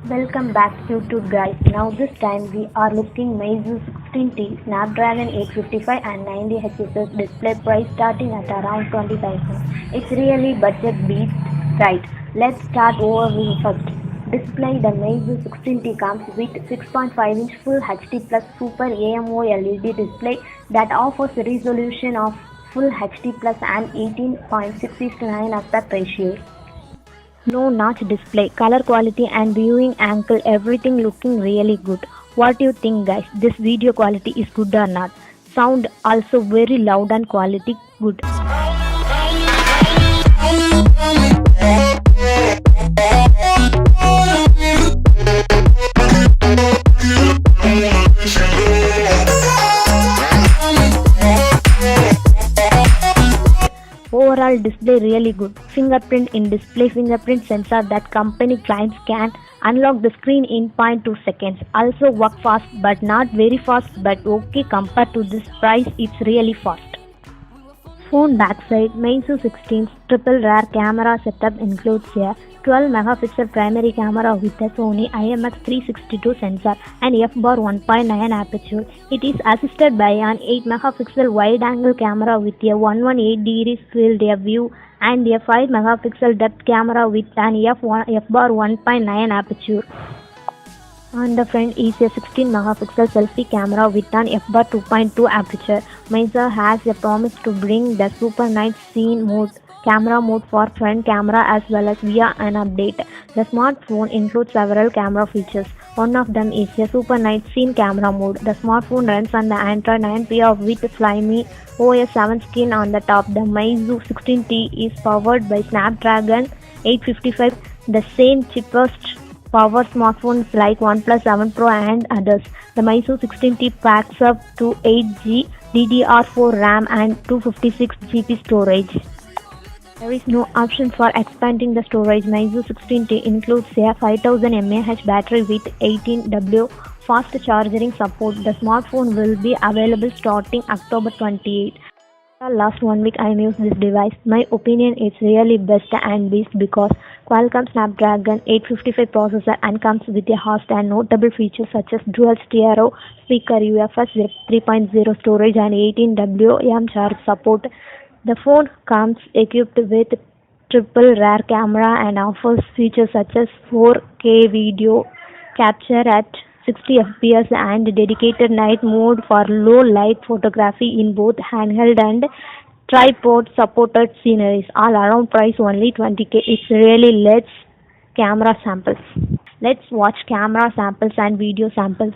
Welcome back YouTube guys. Now this time we are looking Meizu 16T Snapdragon 855 and 90Hz display price starting at around 20,000. It's really budget beat, right? Let's start overview first. Display. The Meizu 16T comes with 6.5-inch Full HD Plus Super AMOLED display that offers a resolution of Full HD Plus and 18.6:9 aspect ratio. No notch display, color quality and viewing angle, everything looking really good. What do you think guys? This video quality is good or not? Sound also very loud and quality good. Overall display really good. Fingerprint in display, fingerprint sensor that company claims can unlock the screen in 0.2 seconds. Also work fast but not very fast, but okay, compared to this price it's really fast. Phone backside. Meizu 16's triple rear camera setup includes a 12 megapixel primary camera with a Sony IMX362 sensor and f-bar 1.9 aperture. It is assisted by an 8 megapixel wide angle camera with a 118 degrees field of view and a 5 megapixel depth camera with an f-bar 1.9 aperture. On the front is a 16 megapixel selfie camera with an f-bar 2.2 aperture. Meizu has a promise to bring the super night scene mode camera mode for front camera as well as via an update. The smartphone includes several camera features. One of them is a super night scene camera mode. The smartphone runs on the Android 9P with Flyme OS 7 skin on the top. The Meizu 16T is powered by Snapdragon 855, the same cheapest power smartphones like OnePlus 7 Pro and others. The Meizu 16T packs up to 8GB DDR4 RAM and 256GB storage. There is no option for expanding the storage. Meizu 16T includes a 5000 mAh battery with 18W fast charging support. The smartphone will be available starting October 28. Last 1 week I used this device. My opinion is really best and best because Qualcomm Snapdragon 855 processor and comes with a host and notable features such as dual stereo speaker, UFS 3.0 storage and 18W charge support. The phone comes equipped with triple rear camera and offers features such as 4K video capture at 60 fps and dedicated night mode for low light photography in both handheld and tripod supported sceneries. All around price only 20k. It's really let's camera samples. Let's watch camera samples and video samples.